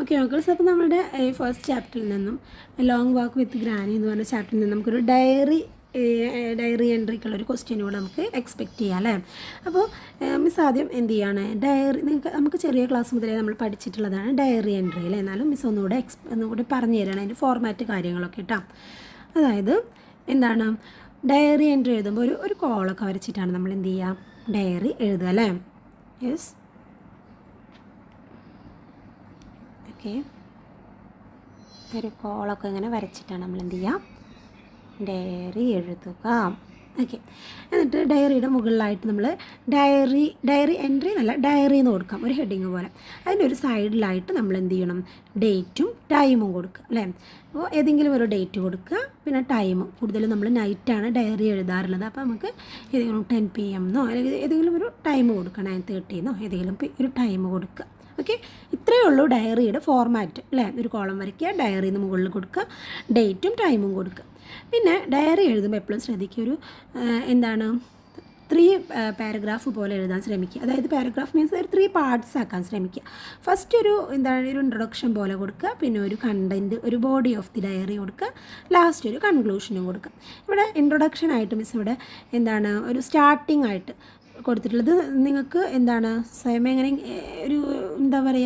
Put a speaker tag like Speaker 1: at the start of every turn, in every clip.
Speaker 1: Okay മക്കൾസ്, അപ്പോൾ നമ്മുടെ ഈ ഫസ്റ്റ് ചാപ്റ്ററിൽ നിന്നും ലോങ് വാക്ക് വിത്ത് ഗ്രാനി എന്ന് പറഞ്ഞ ചാപ്റ്ററിൽ നിന്നും നമുക്കൊരു ഡയറി എൻട്രിക്കുള്ളൊരു ക്വസ്റ്റ്യൻ കൂടെ നമുക്ക് എക്സ്പെക്റ്റ് ചെയ്യാം അല്ലേ. അപ്പോൾ മിസ് ആദ്യം എന്ത് ചെയ്യാണ്, നമുക്ക് ചെറിയ ക്ലാസ് മുതലേ നമ്മൾ പഠിച്ചിട്ടുള്ളതാണ് ഡയറി എൻട്രി അല്ലേ. എന്നാലും മിസ് ഒന്നുകൂടി പറഞ്ഞു തരണം അതിൻ്റെ ഫോർമാറ്റ് കാര്യങ്ങളൊക്കെ കേട്ടോ. അതായത് എന്താണ്, ഡയറി എൻട്രി എഴുതുമ്പോൾ ഒരു കോളൊക്കെ വരച്ചിട്ടാണ് നമ്മൾ എന്ത് ചെയ്യുക, ഡയറി എഴുതുക അല്ലേ. Yes, okay. ഒരു കോളൊക്കെ ഇങ്ങനെ വരച്ചിട്ടാണ് നമ്മൾ എന്ത് ചെയ്യുക, ഡയറി എഴുതുക. ഓക്കെ, എന്നിട്ട് ഡയറിയുടെ മുകളിലായിട്ട് നമ്മൾ ഡയറി എൻട്രി എന്നല്ല, ഡയറി എന്ന് കൊടുക്കാം, ഒരു ഹെഡിങ് പോലെ. അതിൻ്റെ ഒരു സൈഡിലായിട്ട് നമ്മൾ എന്ത് ചെയ്യണം, ഡേറ്റും ടൈമും കൊടുക്കുക അല്ലേ. അപ്പോൾ ഏതെങ്കിലും ഒരു ഡേറ്റ് കൊടുക്കുക, പിന്നെ ടൈം. കൂടുതലും നമ്മൾ നൈറ്റാണ് ഡയറി എഴുതാറുള്ളത്. അപ്പോൾ നമുക്ക് ഏതെങ്കിലും 10 PM എന്നോ അല്ലെങ്കിൽ ഏതെങ്കിലും ഒരു ടൈം കൊടുക്കുക, 9:30 എന്നോ ഏതെങ്കിലും ഒരു ടൈം കൊടുക്കുക. ഓക്കെ, ഇത്രയേ ഉള്ളൂ ഡയറിയുടെ ഫോർമാറ്റ് അല്ലേ. ഒരു കോളം വരയ്ക്കുക, ഡയറിന്ന് മുകളിൽ കൊടുക്കുക, ഡേറ്റും ടൈമും കൊടുക്കുക. പിന്നെ ഡയറി എഴുതുമ്പോൾ എപ്പോഴും ശ്രദ്ധിക്കുക, എന്താണ് 3 പാരഗ്രാഫ് പോലെ എഴുതാൻ ശ്രമിക്കുക. അതായത് പാരഗ്രാഫ് മീൻസ് ഒരു 3 പാർട്സ് ആക്കാൻ ശ്രമിക്കുക. ഫസ്റ്റ് ഒരു ഇൻട്രൊഡക്ഷൻ പോലെ കൊടുക്കുക, പിന്നെ ഒരു കണ്ടൻറ്റ്, ഒരു ബോഡി ഓഫ് ദി ഡയറി കൊടുക്കുക, ലാസ്റ്റ് ഒരു കൺക്ലൂഷനും കൊടുക്കുക. ഇവിടെ ഇൻട്രൊഡക്ഷനായിട്ട് മിസ് ഇവിടെ ഒരു സ്റ്റാർട്ടിംഗ് ആയിട്ട് കൊടുത്തിട്ടുള്ളത്. നിങ്ങൾക്ക് സ്വയം എങ്ങനെ ഒരു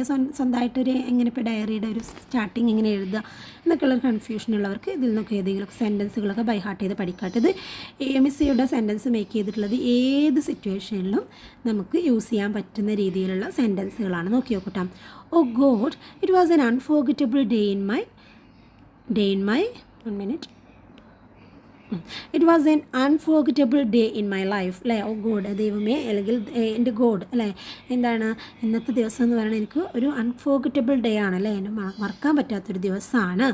Speaker 1: സ്വന്തമായിട്ടൊരു എങ്ങനെ ഇപ്പോൾ ഡയറിയുടെ ഒരു സ്റ്റാർട്ടിങ് എങ്ങനെ എഴുതുക എന്നൊക്കെയുള്ളൊരു കൺഫ്യൂഷനുള്ളവർക്ക് ഇതിൽ നിന്നൊക്കെ ഏതെങ്കിലുമൊക്കെ സെൻറ്റൻസുകളൊക്കെ ബൈ ഹാർട്ട് ചെയ്ത് പഠിക്കാട്ട്. ഇത് MSCയുടെ സെൻറ്റൻസ് മേക്ക് ചെയ്തിട്ടുള്ളത് ഏത് സിറ്റുവേഷനിലും നമുക്ക് യൂസ് ചെയ്യാൻ പറ്റുന്ന രീതിയിലുള്ള സെൻറ്റൻസുകളാണ്. നോക്കി നോക്കട്ടെ. Oh God, it was an unforgettable day in my 1 minute. It was an unforgettable day in my life അല്ലേ. ഓ ഗോഡ്, ദൈവമേ, അല്ലെങ്കിൽ എൻ്റെ ഗോഡ് അല്ലേ. ഇന്നത്തെ ദിവസം എന്ന് പറയുന്നത് എനിക്ക് ഒരു അൺഫോർഗറ്റബിൾ ഡേ ആണല്ലേ, എന്നെ മറക്കാൻ പറ്റാത്തൊരു ദിവസമാണ്.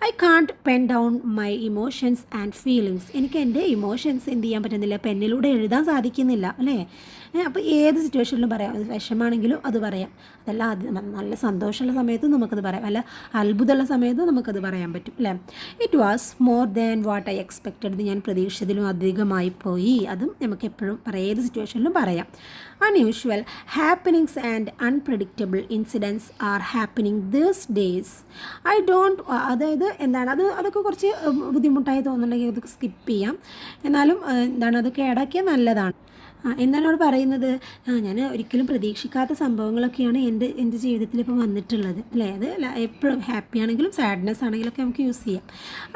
Speaker 1: I can't pen down my emotions and feelings. എനിക്ക് എൻ്റെ ഇമോഷൻസ് എന്ത് ചെയ്യാൻ പറ്റുന്നില്ല, പെന്നിലൂടെ എഴുതാൻ സാധിക്കുന്നില്ല അല്ലേ. അപ്പോൾ ഏത് സിറ്റുവേഷനിലും പറയാം, അത് വിഷമാണെങ്കിലും അത് പറയാം, അതല്ല നല്ല സന്തോഷമുള്ള സമയത്തും നമുക്കത് പറയാം, അല്ല അത്ഭുതമുള്ള സമയത്തും നമുക്കത് പറയാൻ പറ്റും അല്ലേ. It was more than what I expected. ഞാൻ പ്രതീക്ഷിച്ചതിലും അധികമായി പോയി. അതും നമുക്ക് എപ്പോഴും ഏത് സിറ്റുവേഷനിലും പറയാം. Unusual happenings and unpredictable incidents are happening these days. I don't, അതായത് അതൊക്കെ കുറച്ച് ബുദ്ധിമുട്ടായി തോന്നുന്നുണ്ടെങ്കിൽ അതൊക്കെ സ്കിപ്പ് ചെയ്യാം. എന്നാലും അതൊക്കെ ഇടയ്ക്ക് നല്ലതാണ്. എന്താണ് അവിടെ പറയുന്നത്, ഞാൻ ഒരിക്കലും പ്രതീക്ഷിക്കാത്ത സംഭവങ്ങളൊക്കെയാണ് എൻ്റെ ജീവിതത്തിൽ ഇപ്പോൾ വന്നിട്ടുള്ളത് അല്ലേ. അത് എപ്പോഴും ഹാപ്പി ആണെങ്കിലും സാഡ്നെസ് ആണെങ്കിലൊക്കെ നമുക്ക് യൂസ് ചെയ്യാം.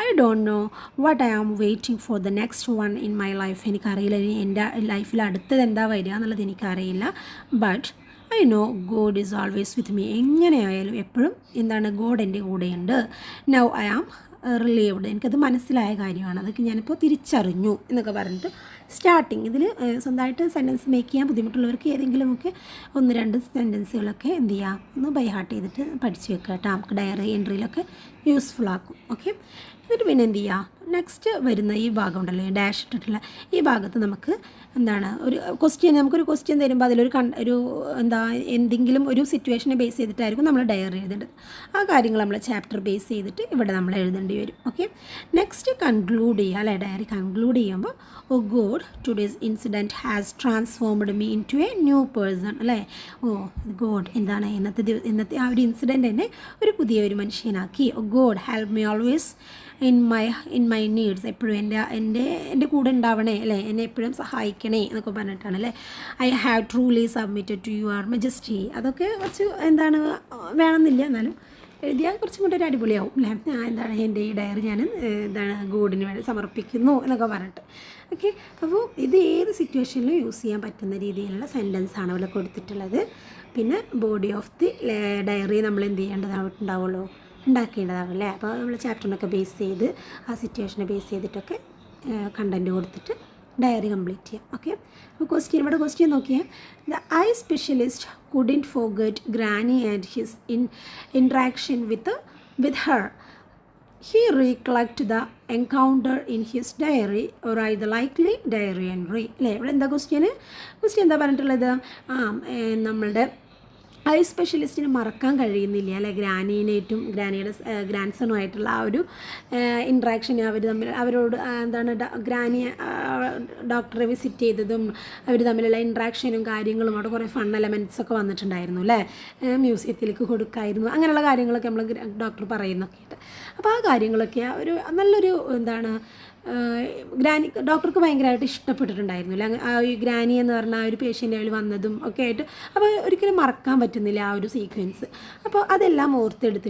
Speaker 1: I don't know what I am waiting for the next one in my life. എനിക്കറിയില്ല ഇനി എൻ്റെ ലൈഫിൽ അടുത്തത് എന്താ വരിക എന്നുള്ളത് എനിക്കറിയില്ല. But I know God is always with me. എങ്ങനെയായാലും എപ്പോഴും ഗോഡ് എൻ്റെ കൂടെയുണ്ട്. Now I am relieved. എനിക്കത് മനസ്സിലായ കാര്യമാണ്, അതൊക്കെ ഞാനിപ്പോൾ തിരിച്ചറിഞ്ഞു എന്നൊക്കെ പറഞ്ഞിട്ട് സ്റ്റാർട്ടിങ് ഇതിൽ സ്വന്തമായിട്ട് സെൻറ്റൻസ് മേക്ക് ചെയ്യാൻ ബുദ്ധിമുട്ടുള്ളവർക്ക് ഏതെങ്കിലുമൊക്കെ 1-2 സെൻറ്റൻസുകളൊക്കെ എന്ത് ചെയ്യുക, ഒന്ന് ബൈ ഹാർട്ട് ചെയ്തിട്ട് പഠിച്ച് വെക്കുക കേട്ടോ. നമുക്ക് ഡയറി എൻട്രിയിലൊക്കെ യൂസ്ഫുൾ ആക്കും. ഓക്കെ, എന്നിട്ട് പിന്നെ എന്ത് ചെയ്യുക, നെക്സ്റ്റ് വരുന്ന ഈ ഭാഗം ഉണ്ടല്ലോ, ഡാഷ് ഇട്ടിട്ടുള്ള ഈ ഭാഗത്ത് നമുക്ക് നമുക്കൊരു ക്വസ്റ്റ്യൻ തരുമ്പോൾ അതിലൊരു എന്തെങ്കിലും ഒരു സിറ്റുവേഷനെ ബേസ് ചെയ്തിട്ടായിരിക്കും നമ്മൾ ഡയറി എഴുതേണ്ടത്. ആ കാര്യങ്ങൾ നമ്മൾ ചാപ്റ്റർ ബേസ് ചെയ്തിട്ട് ഇവിടെ നമ്മൾ എഴുതേണ്ടി വരും. ഓക്കെ, നെക്സ്റ്റ് കൺക്ലൂഡ് ചെയ്യുക അല്ലേ. ഡയറി കൺക്ലൂഡ് ചെയ്യുമ്പോൾ oh God, today's incident has transformed me into a new person അല്ലേ. ഓ ഗോഡ്, ഇന്നത്തെ ആ ഒരു ഇൻസിഡൻറ്റ് എന്നെ ഒരു പുതിയൊരു മനുഷ്യനാക്കി. Oh God, help me always in my needs. എപ്പോഴും എൻ്റെ കൂടെ ഉണ്ടാവണേ അല്ലേ, എന്നെ എപ്പോഴും സഹായിക്കണേ എന്നൊക്കെ പറഞ്ഞിട്ടാണ് അല്ലേ. I have truly submitted to your majesty. അതൊക്കെ കുറച്ച് വേണമെന്നില്ല, എന്നാലും എഴുതിയാൽ കുറച്ചും കൂടെ ഒരു അടിപൊളിയാവും അല്ലേ. എൻ്റെ ഈ ഡയറി ഞാൻ ഗോഡിന് വേണ്ടി സമർപ്പിക്കുന്നു എന്നൊക്കെ പറഞ്ഞിട്ട്. ഓക്കെ, അപ്പോൾ ഇത് ഏത് സിറ്റുവേഷനിലും യൂസ് ചെയ്യാൻ പറ്റുന്ന രീതിയിലുള്ള സെൻറ്റൻസാണ് ഇവിടെ കൊടുത്തിട്ടുള്ളത്. പിന്നെ ബോഡി ഓഫ് ദി ഡയറി നമ്മൾ എന്ത് ചെയ്യേണ്ടതായിട്ടുണ്ടാവുള്ളൂ, ഉണ്ടാക്കേണ്ടതാണല്ലേ. അപ്പോൾ നമ്മൾ ചാപ്റ്ററിനൊക്കെ ബേസ് ചെയ്ത് ആ സിറ്റുവേഷനെ ബേസ് ചെയ്തിട്ടൊക്കെ കണ്ടൻറ്റ് കൊടുത്തിട്ട് ഡയറി കംപ്ലീറ്റ് ചെയ്യാം. ഓക്കെ, അപ്പോൾ ഇവിടെ ക്വസ്റ്റ്യൻ നോക്കിയാൽ the eye specialist couldn't forget granny and his interaction with Har. He recollect the encounter in his diary or write the likely diary entry അല്ലേ. ഇവിടെ എന്താ ക്വസ്റ്റ്യൻ എന്താ പറഞ്ഞിട്ടുള്ളത്, നമ്മളുടെ ഐ സ്പെഷ്യലിസ്റ്റിന് മറക്കാൻ കഴിയുന്നില്ല അല്ലെ, ഗ്രാനീനേറ്റും ഗ്രാനിയുടെ ഗ്രാൻഡ് സണുമായിട്ടുള്ള ആ ഒരു ഇൻട്രാക്ഷൻ, അവർ തമ്മിൽ അവരോട് എന്താണ് ഗ്രാനി ഡോക്ടറെ വിസിറ്റ് ചെയ്തതും അവർ തമ്മിലുള്ള ഇൻട്രാക്ഷനും കാര്യങ്ങളും അവിടെ കുറേ ഫൺ എലമെൻറ്റ്സ് ഒക്കെ വന്നിട്ടുണ്ടായിരുന്നു അല്ലേ, മ്യൂസിയത്തിലേക്ക് കൊടുക്കായിരുന്നു, അങ്ങനെയുള്ള കാര്യങ്ങളൊക്കെ നമ്മൾ ഡോക്ടർ പറയുന്നൊക്കെ ആയിട്ട്. അപ്പോൾ ആ കാര്യങ്ങളൊക്കെ ഒരു നല്ലൊരു എന്താണ് ഗ്രാനി ഡോക്ടർക്ക് ഭയങ്കരമായിട്ട് ഇഷ്ടപ്പെട്ടിട്ടുണ്ടായിരുന്നു അല്ലേ, ആ ഒരു ഗ്രാനി എന്ന് പറഞ്ഞ ആ ഒരു പേഷ്യൻ്റ് അതിൽ വന്നതും ഒക്കെ ആയിട്ട്. അപ്പോൾ ഒരിക്കലും മറക്കാൻ പറ്റുന്നില്ല ആ ഒരു സീക്വൻസ്. അപ്പോൾ അതെല്ലാം ഓർത്തെടുത്തിട്ട്